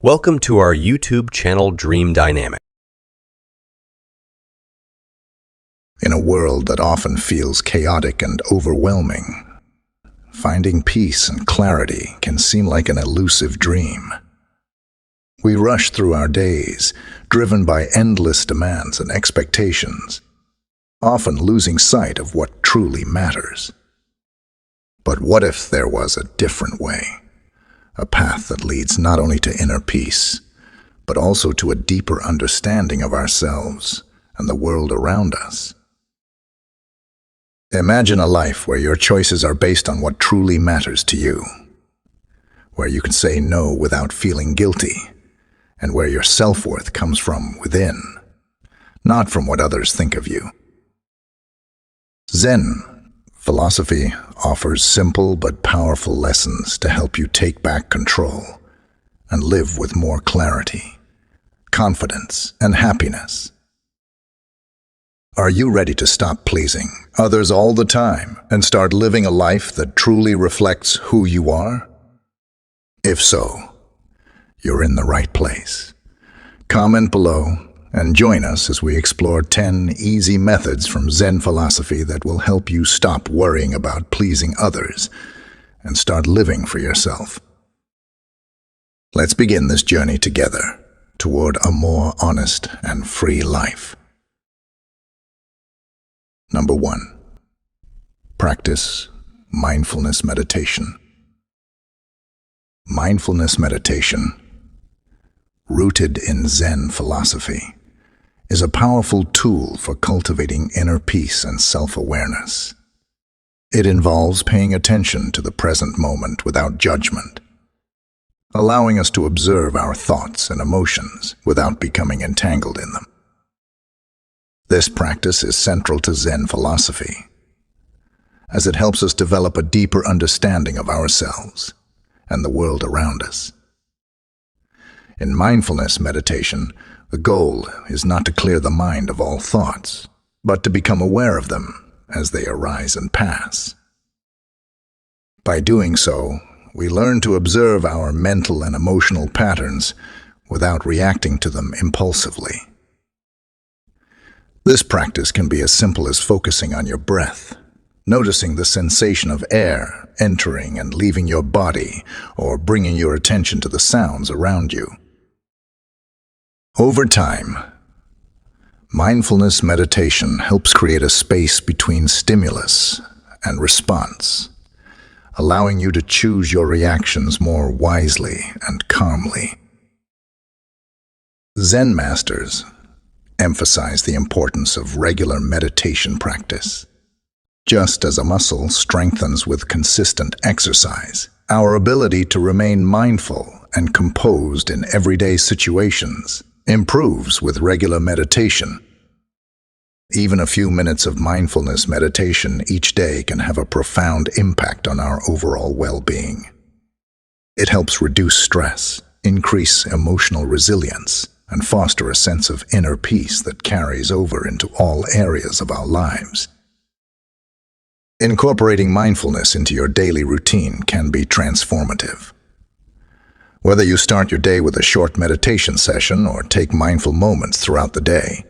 Welcome to our YouTube channel Dream Dynamic. In a world that often feels chaotic and overwhelming, finding peace and clarity can seem like an elusive dream. We rush through our days, driven by endless demands and expectations, often losing sight of what truly matters. But what if there was a different way? A path that leads not only to inner peace, but also to a deeper understanding of ourselves and the world around us. Imagine a life where your choices are based on what truly matters to you, where you can say no without feeling guilty, and where your self-worth comes from within, not from what others think of you. ZenPhilosophy offers simple but powerful lessons to help you take back control and live with more clarity, confidence, and happiness. Are you ready to stop pleasing others all the time and start living a life that truly reflects who you are? If so, you're in the right place. Comment below and join us as we explore 10 easy methods from ZenPhilosophy that will help you stop worrying about pleasing others and start living for yourself. Let's begin this journey together toward a more honest and free life. Number 1. Practice mindfulness meditation. Mindfulness meditation, rooted in Zen philosophy, is a powerful tool for cultivating inner peace and self-awareness. It involves paying attention to the present moment without judgment, allowing us to observe our thoughts and emotions without becoming entangled in them. This practice is central to Zen philosophy, as it helps us develop a deeper understanding of ourselves and the world around us. In mindfulness meditation, the goal is not to clear the mind of all thoughts, but to become aware of them as they arise and pass. By doing so, we learn to observe our mental and emotional patterns without reacting to them impulsively. This practice can be as simple as focusing on your breath, noticing the sensation of air entering and leaving your body, or bringing your attention to the sounds around you. Over time, mindfulness meditation helps create a space between stimulus and response, allowing you to choose your reactions more wisely and calmly. Zen masters emphasize the importance of regular meditation practice. Just as a muscle strengthens with consistent exercise, our ability to remain mindful and composed in everyday situations improves with regular meditation. Even a few minutes of mindfulness meditation each day can have a profound impact on our overall well-being. It helps reduce stress, increase emotional resilience, and foster a sense of inner peace that carries over into all areas of our lives. Incorporating mindfulness into your daily routine can be transformative. Whether you start your day with a short meditation session or take mindful moments throughout the day,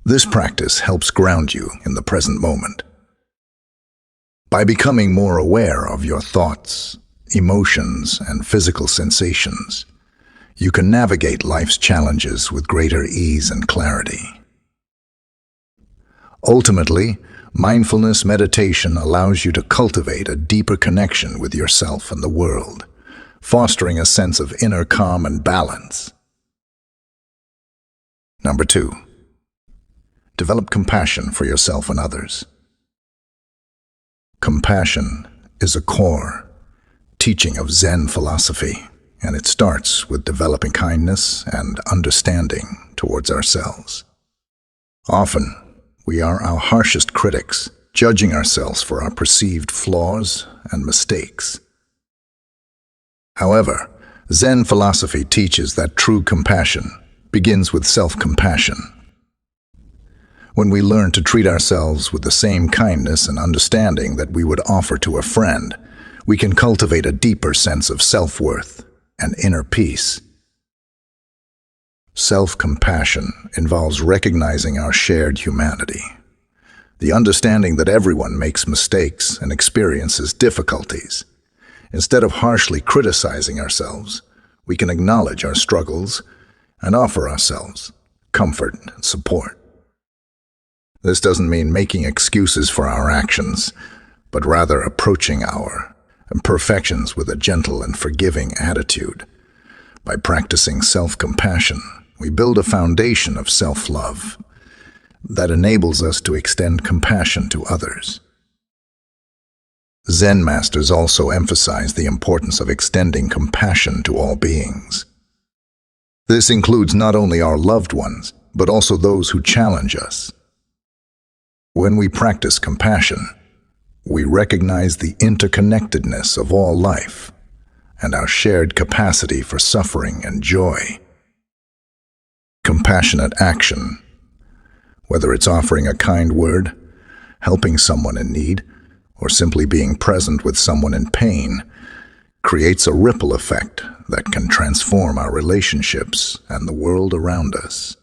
this practice helps ground you in the present moment. By becoming more aware of your thoughts, emotions, and physical sensations, you can navigate life's challenges with greater ease and clarity. Ultimately, mindfulness meditation allows you to cultivate a deeper connection with yourself and the world, fostering a sense of inner calm and balance. Number 2. Develop compassion for yourself and others. Compassion is a core teaching of Zen philosophy, and it starts with developing kindness and understanding towards ourselves. Often, we are our harshest critics, judging ourselves for our perceived flaws and mistakes. However, Zen philosophy teaches that true compassion begins with self-compassion. When we learn to treat ourselves with the same kindness and understanding that we would offer to a friend, we can cultivate a deeper sense of self-worth and inner peace. Self-compassion involves recognizing our shared humanity, the understanding that everyone makes mistakes and experiences difficulties. Instead of harshly criticizing ourselves, we can acknowledge our struggles and offer ourselves comfort and support. This doesn't mean making excuses for our actions, but rather approaching our imperfections with a gentle and forgiving attitude. By practicing self-compassion, we build a foundation of self-love that enables us to extend compassion to others. Zen masters also emphasize the importance of extending compassion to all beings. This includes not only our loved ones, but also those who challenge us. When we practice compassion, we recognize the interconnectedness of all life and our shared capacity for suffering and joy. Compassionate action, whether it's offering a kind word, helping someone in need, or simply being present with someone in pain, creates a ripple effect that can transform our relationships and the world around us.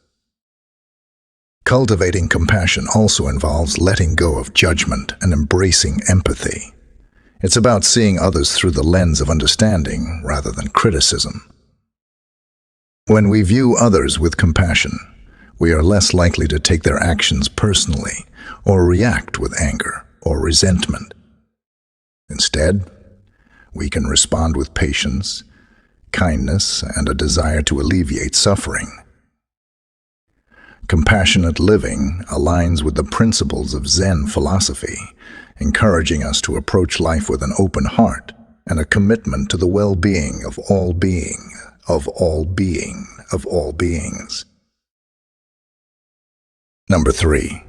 Cultivating compassion also involves letting go of judgment and embracing empathy. It's about seeing others through the lens of understanding rather than criticism. When we view others with compassion, we are less likely to take their actions personally or react with anger or resentment. Instead, we can respond with patience, kindness, and a desire to alleviate suffering. Compassionate living aligns with the principles of Zen philosophy, encouraging us to approach life with an open heart and a commitment to the well-being of all beings. Number 3.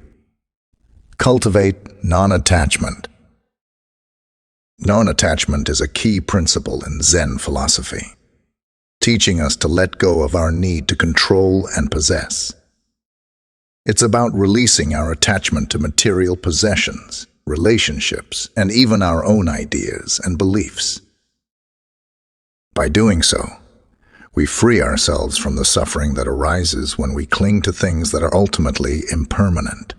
Cultivate non-attachment. Non-attachment is a key principle in Zen philosophy, teaching us to let go of our need to control and possess. It's about releasing our attachment to material possessions, relationships, and even our own ideas and beliefs. By doing so, we free ourselves from the suffering that arises when we cling to things that are ultimately impermanent.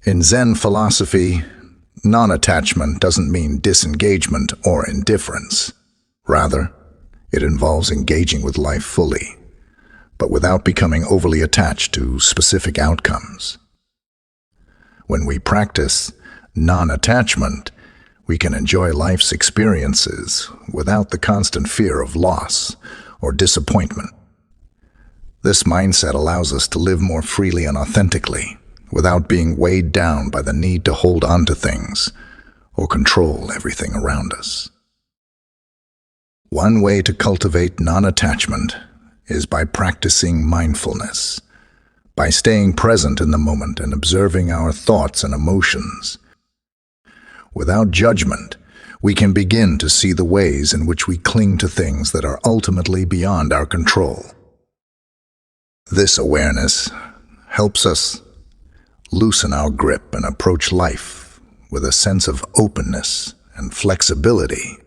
In Zen philosophy, non-attachment doesn't mean disengagement or indifference. Rather, it involves engaging with life fully, but without becoming overly attached to specific outcomes. When we practice non-attachment, we can enjoy life's experiences without the constant fear of loss or disappointment. This mindset allows us to live more freely and authentically, without being weighed down by the need to hold on to things or control everything around us. One way to cultivate non-attachment is by practicing mindfulness, by staying present in the moment and observing our thoughts and emotions. Without judgment, we can begin to see the ways in which we cling to things that are ultimately beyond our control. This awareness helps us loosen our grip and approach life with a sense of openness and flexibility.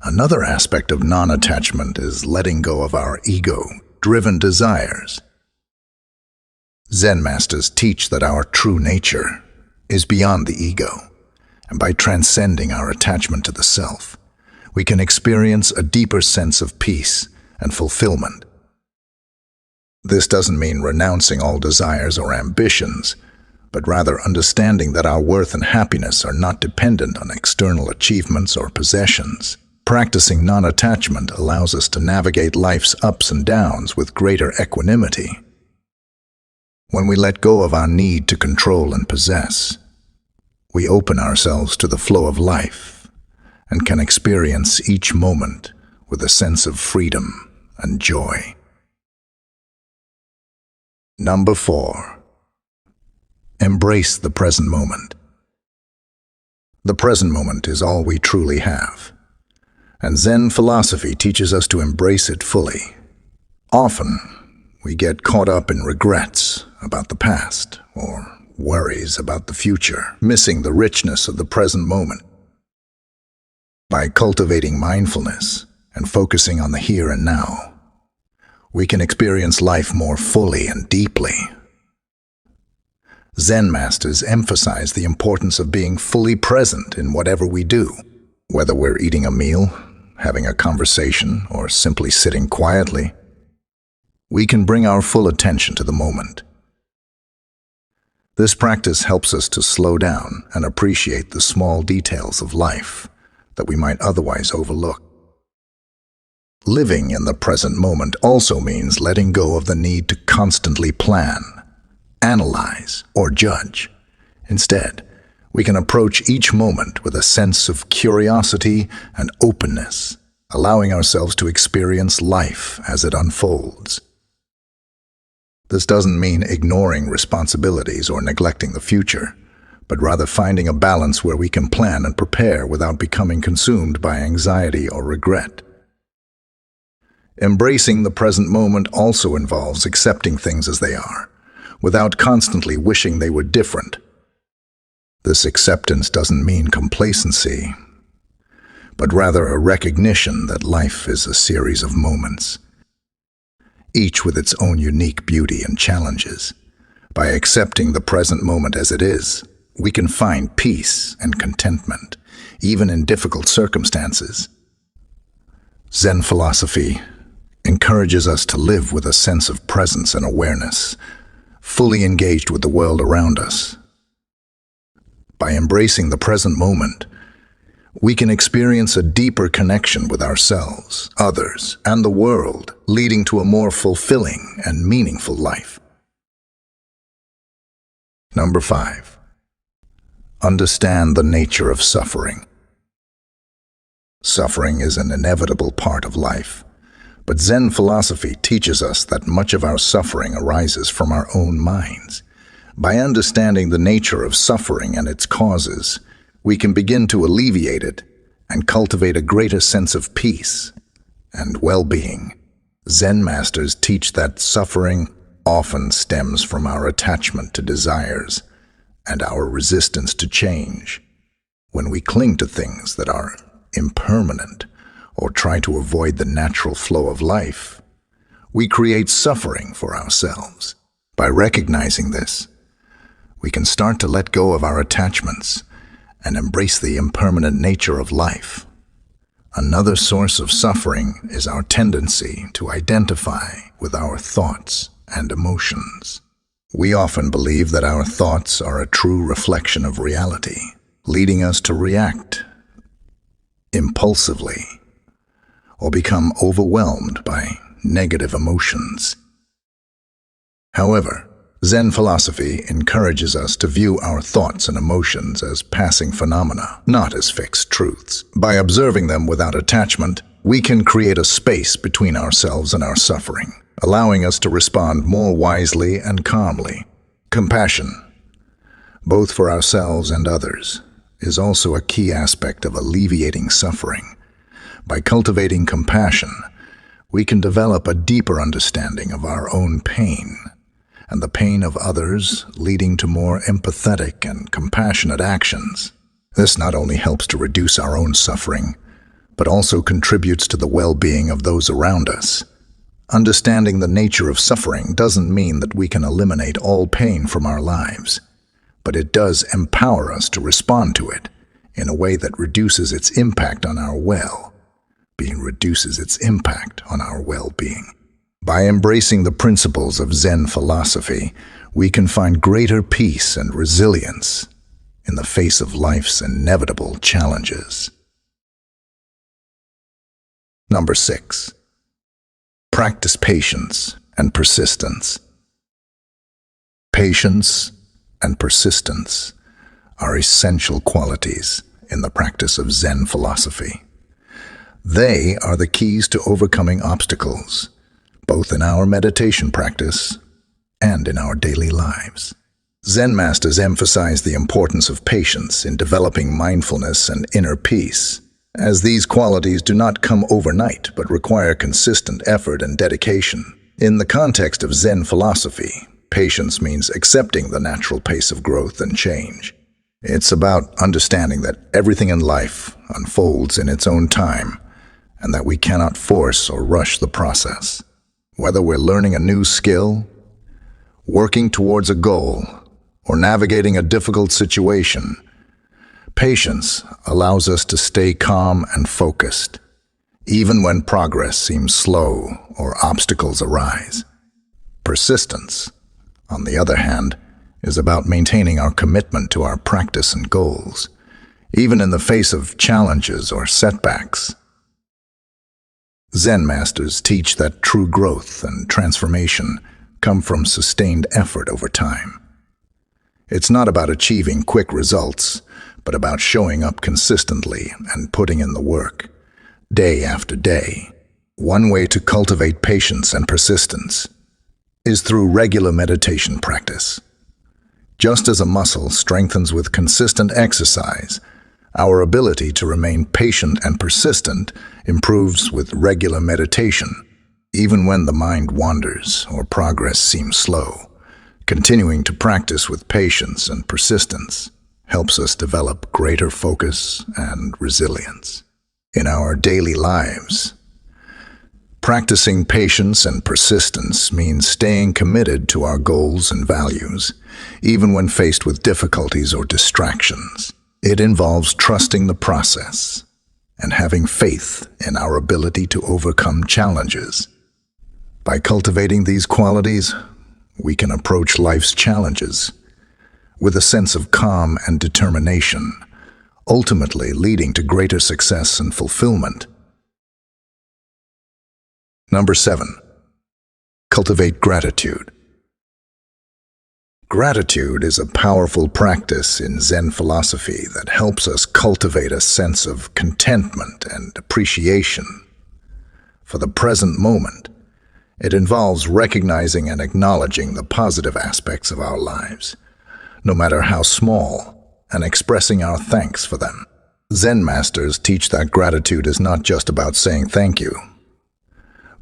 Another aspect of non-attachment is letting go of our ego-driven desires. Zen masters teach that our true nature is beyond the ego, and by transcending our attachment to the self, we can experience a deeper sense of peace and fulfillment. This doesn't mean renouncing all desires or ambitions, but rather understanding that our worth and happiness are not dependent on external achievements or possessions. Practicing non-attachment allows us to navigate life's ups and downs with greater equanimity. When we let go of our need to control and possess, we open ourselves to the flow of life and can experience each moment with a sense of freedom and joy. Number 4. Embrace the present moment. The present moment is all we truly have, and Zen philosophy teaches us to embrace it fully. Often, we get caught up in regrets about the past or worries about the future, missing the richness of the present moment. By cultivating mindfulness and focusing on the here and now, we can experience life more fully and deeply. Zen masters emphasize the importance of being fully present in whatever we do, whether we're eating a meal, having a conversation, or simply sitting quietly. We can bring our full attention to the moment. This practice helps us to slow down and appreciate the small details of life that we might otherwise overlook. Living in the present moment also means letting go of the need to constantly plan, analyze, or judge. Instead, we can approach each moment with a sense of curiosity and openness, allowing ourselves to experience life as it unfolds. This doesn't mean ignoring responsibilities or neglecting the future, but rather finding a balance where we can plan and prepare without becoming consumed by anxiety or regret. Embracing the present moment also involves accepting things as they are, without constantly wishing they were different. This acceptance doesn't mean complacency, but rather a recognition that life is a series of moments, each with its own unique beauty and challenges. By accepting the present moment as it is, we can find peace and contentment, even in difficult circumstances. Zen philosophy encourages us to live with a sense of presence and awareness, fully engaged with the world around us. By embracing the present moment, we can experience a deeper connection with ourselves, others, and the world, leading to a more fulfilling and meaningful life. Number 5. Understand the nature of suffering. Suffering is an inevitable part of life, but Zen philosophy teaches us that much of our suffering arises from our own minds. By understanding the nature of suffering and its causes, we can begin to alleviate it and cultivate a greater sense of peace and well-being. Zen masters teach that suffering often stems from our attachment to desires and our resistance to change. When we cling to things that are impermanent or try to avoid the natural flow of life, we create suffering for ourselves. By recognizing this, we can start to let go of our attachments and embrace the impermanent nature of life. Another source of suffering is our tendency to identify with our thoughts and emotions. We often believe that our thoughts are a true reflection of reality, leading us to react impulsively or become overwhelmed by negative emotions. However, Zen philosophy encourages us to view our thoughts and emotions as passing phenomena, not as fixed truths. By observing them without attachment, we can create a space between ourselves and our suffering, allowing us to respond more wisely and calmly. Compassion, both for ourselves and others, is also a key aspect of alleviating suffering. By cultivating compassion, we can develop a deeper understanding of our own pain and the pain of others, leading to more empathetic and compassionate actions. This not only helps to reduce our own suffering, but also contributes to the well-being of those around us. Understanding the nature of suffering doesn't mean that we can eliminate all pain from our lives, but it does empower us to respond to it in a way that reduces its impact on our well-being. By embracing the principles of Zen philosophy, we can find greater peace and resilience in the face of life's inevitable challenges. Number 6. Practice patience and persistence. Patience and persistence are essential qualities in the practice of Zen philosophy. They are the keys to overcoming obstacles, both in our meditation practice and in our daily lives. Zen masters emphasize the importance of patience in developing mindfulness and inner peace, as these qualities do not come overnight but require consistent effort and dedication. In the context of Zen philosophy, patience means accepting the natural pace of growth and change. It's about understanding that everything in life unfolds in its own time, and that we cannot force or rush the process. Whether we're learning a new skill, working towards a goal, or navigating a difficult situation, patience allows us to stay calm and focused, even when progress seems slow or obstacles arise. Persistence, on the other hand, is about maintaining our commitment to our practice and goals, even in the face of challenges or setbacks. Zen masters teach that true growth and transformation come from sustained effort over time. It's not about achieving quick results, but about showing up consistently and putting in the work, day after day. One way to cultivate patience and persistence is through regular meditation practice. Just as a muscle strengthens with consistent exercise, our ability to remain patient and persistent improves with regular meditation, even when the mind wanders or progress seems slow. Continuing to practice with patience and persistence helps us develop greater focus and resilience in our daily lives. Practicing patience and persistence means staying committed to our goals and values, even when faced with difficulties or distractions. It involves trusting the process and having faith in our ability to overcome challenges. By cultivating these qualities, we can approach life's challenges with a sense of calm and determination, ultimately leading to greater success and fulfillment. Number 7. Cultivate gratitude. Gratitude is a powerful practice in Zen philosophy that helps us cultivate a sense of contentment and appreciation for the present moment. It involves recognizing and acknowledging the positive aspects of our lives, no matter how small, and expressing our thanks for them. Zen masters teach that gratitude is not just about saying thank you,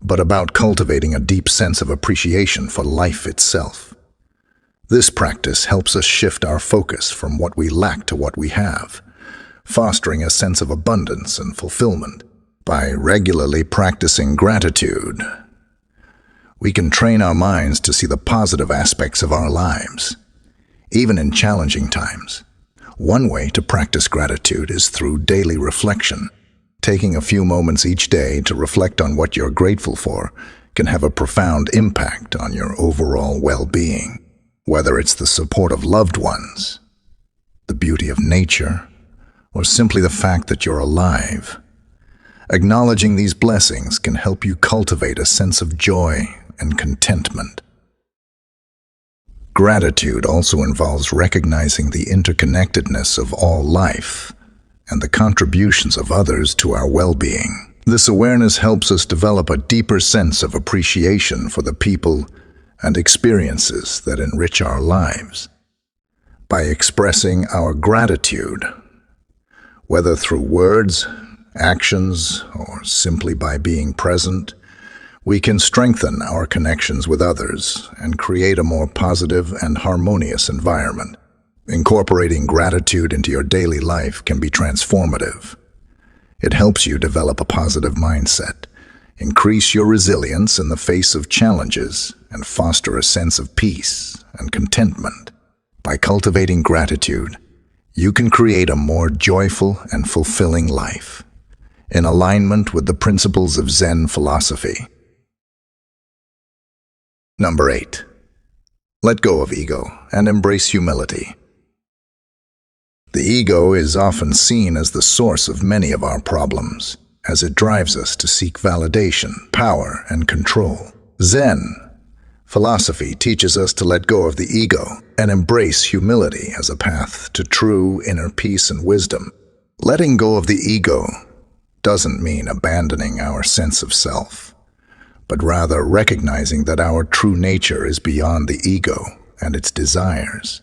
but about cultivating a deep sense of appreciation for life itself. This practice helps us shift our focus from what we lack to what we have, fostering a sense of abundance and fulfillment. By regularly practicing gratitude, we can train our minds to see the positive aspects of our lives, even in challenging times. One way to practice gratitude is through daily reflection. Taking a few moments each day to reflect on what you're grateful for can have a profound impact on your overall well-being. Whether it's the support of loved ones, the beauty of nature, or simply the fact that you're alive, acknowledging these blessings can help you cultivate a sense of joy and contentment. Gratitude also involves recognizing the interconnectedness of all life and the contributions of others to our well-being. This awareness helps us develop a deeper sense of appreciation for the people and experiences that enrich our lives. By expressing our gratitude, whether through words, actions, or simply by being present, we can strengthen our connections with others and create a more positive and harmonious environment. Incorporating gratitude into your daily life can be transformative. It helps you develop a positive mindset, increase your resilience in the face of challenges, and foster a sense of peace and contentment. By cultivating gratitude, you can create a more joyful and fulfilling life, in alignment with the principles of Zen philosophy. Number 8. Let go of ego and embrace humility. The ego is often seen as the source of many of our problems, as it drives us to seek validation, power, and control. Zen philosophy teaches us to let go of the ego and embrace humility as a path to true inner peace and wisdom. Letting go of the ego doesn't mean abandoning our sense of self, but rather recognizing that our true nature is beyond the ego and its desires.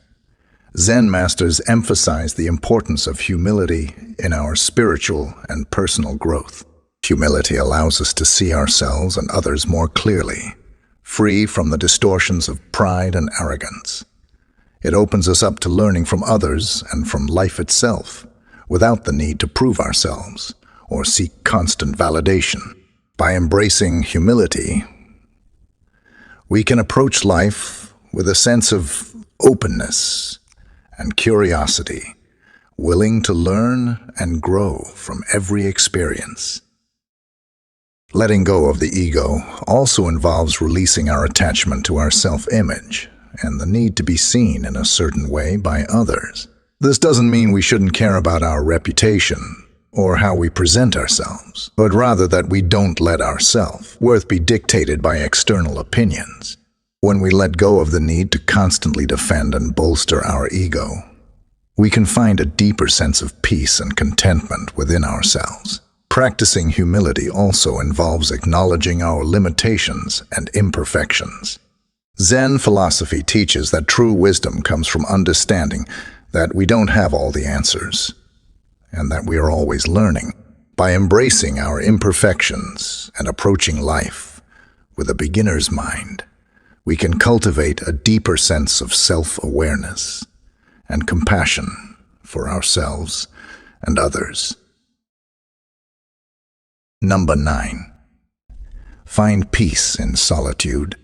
Zen masters emphasize the importance of humility in our spiritual and personal growth. Humility allows us to see ourselves and others more clearly, free from the distortions of pride and arrogance. It opens us up to learning from others and from life itself, without the need to prove ourselves or seek constant validation. By embracing humility, we can approach life with a sense of openness and curiosity, willing to learn and grow from every experience. Letting go of the ego also involves releasing our attachment to our self-image and the need to be seen in a certain way by others. This doesn't mean we shouldn't care about our reputation or how we present ourselves, but rather that we don't let our self-worth be dictated by external opinions. When we let go of the need to constantly defend and bolster our ego, we can find a deeper sense of peace and contentment within ourselves. Practicing humility also involves acknowledging our limitations and imperfections. Zen philosophy teaches that true wisdom comes from understanding that we don't have all the answers, and that we are always learning. By embracing our imperfections and approaching life with a beginner's mind, we can cultivate a deeper sense of self-awareness and compassion for ourselves and others. Number 9. Find peace in solitude.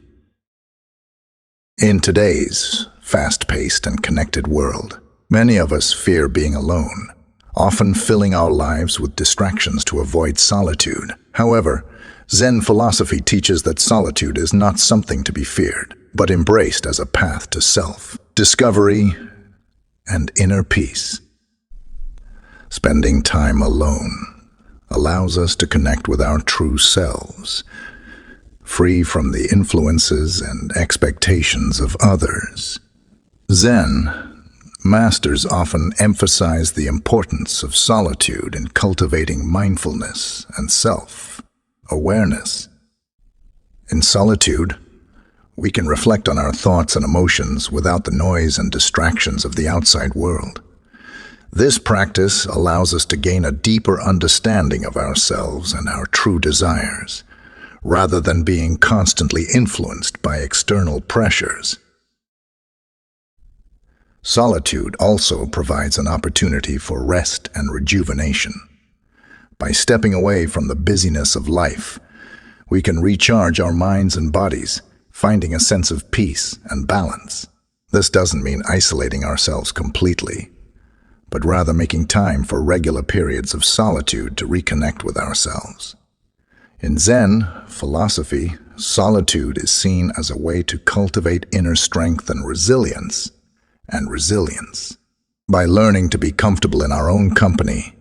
In today's fast-paced and connected world, many of us fear being alone, often filling our lives with distractions to avoid solitude. However, Zen philosophy teaches that solitude is not something to be feared, but embraced as a path to self-discovery and inner peace. Spending time alone allows us to connect with our true selves, free from the influences and expectations of others. Zen masters often emphasize the importance of solitude in cultivating mindfulness and self-awareness. In solitude, we can reflect on our thoughts and emotions without the noise and distractions of the outside world. This practice allows us to gain a deeper understanding of ourselves and our true desires, rather than being constantly influenced by external pressures. Solitude also provides an opportunity for rest and rejuvenation. By stepping away from the busyness of life, we can recharge our minds and bodies, finding a sense of peace and balance. This doesn't mean isolating ourselves completely, but rather making time for regular periods of solitude to reconnect with ourselves. In Zen philosophy, solitude is seen as a way to cultivate inner strength and resilience. By learning to be comfortable in our own company,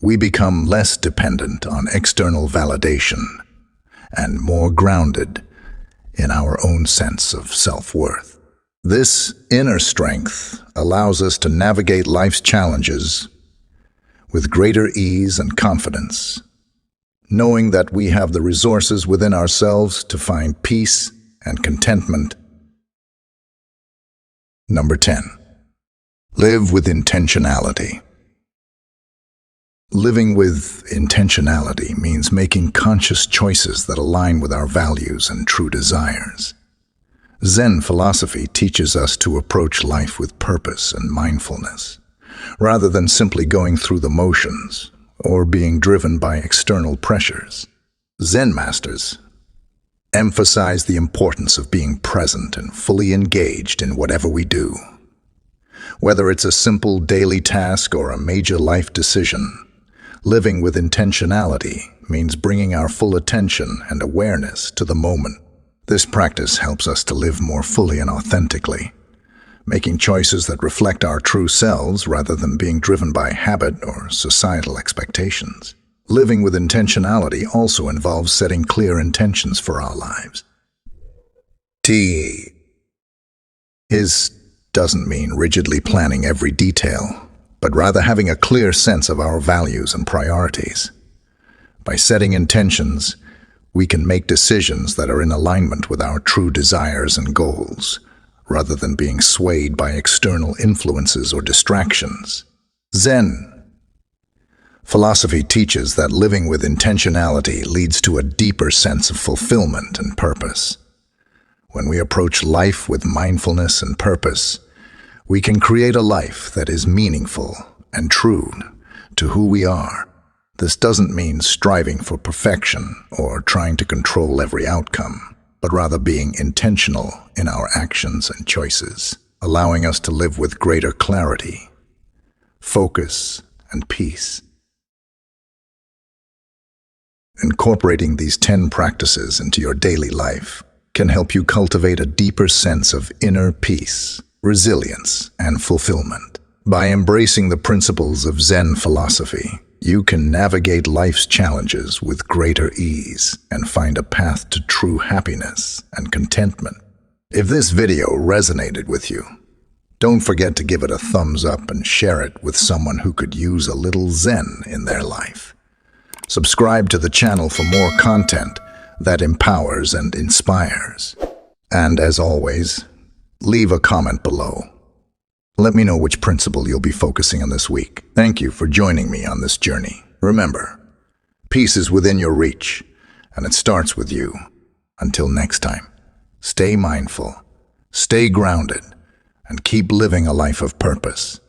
we become less dependent on external validation and more grounded in our own sense of self-worth. This inner strength allows us to navigate life's challenges with greater ease and confidence, knowing that we have the resources within ourselves to find peace and contentment. Number 10. Live with intentionality. Living with intentionality means making conscious choices that align with our values and true desires. Zen philosophy teaches us to approach life with purpose and mindfulness, rather than simply going through the motions or being driven by external pressures. Zen masters emphasize the importance of being present and fully engaged in whatever we do. Whether it's a simple daily task or a major life decision, living with intentionality means bringing our full attention and awareness to the moment. This practice helps us to live more fully and authentically, making choices that reflect our true selves rather than being driven by habit or societal expectations. Living with intentionality also involves setting clear intentions for our lives. Doesn't mean rigidly planning every detail, but rather having a clear sense of our values and priorities. By setting intentions, we can make decisions that are in alignment with our true desires and goals, rather than being swayed by external influences or distractions. Zen philosophy teaches that living with intentionality leads to a deeper sense of fulfillment and purpose. When we approach life with mindfulness and purpose, we can create a life that is meaningful and true to who we are. This doesn't mean striving for perfection or trying to control every outcome, but rather being intentional in our actions and choices, allowing us to live with greater clarity, focus, and peace. Incorporating these 10 practices into your daily life can help you cultivate a deeper sense of inner peace, resilience, and fulfillment. By embracing the principles of Zen philosophy, you can navigate life's challenges with greater ease and find a path to true happiness and contentment. If this video resonated with you, don't forget to give it a thumbs up and share it with someone who could use a little Zen in their life. Subscribe to the channel for more content that empowers and inspires. And as always, leave a comment below. Let me know which principle you'll be focusing on this week. Thank you for joining me on this journey. Remember, peace is within your reach, and it starts with you. Until next time, stay mindful, stay grounded, and keep living a life of purpose.